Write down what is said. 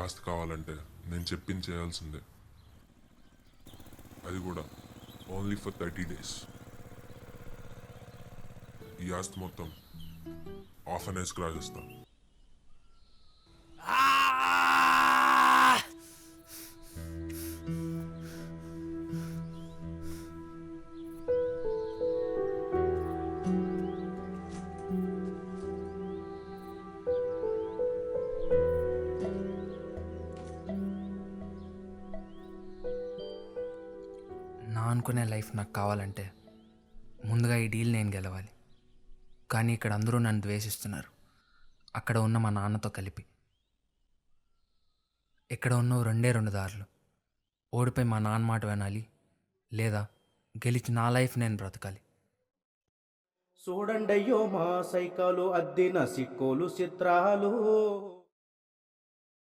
ఆస్తి కావాలంటే నేను చెప్పింది చేయాల్సిందే, అది కూడా ఓన్లీ ఫర్ 30 days. ఈ ఆస్తి మొత్తం ఆర్ఫనేజ్కి రాసిస్తా. నా అనుకునే లైఫ్ నాకు కావాలంటే ముందుగా ఈ డీల్ నేను గెలవాలి. కానీ ఇక్కడ అందరూ నన్ను ద్వేషిస్తున్నారు, అక్కడ ఉన్న మా నాన్నతో కలిపి. ఇక్కడ ఉన్న రెండు దారులు: ఓడిపోయి మా నాన్న మాట వినాలి, లేదా గెలిచి నా లైఫ్ నేను బ్రతకాలి. చూడండయ్యో మా సైకాలు అద్దిన సిక్కోలు చిత్రాలు.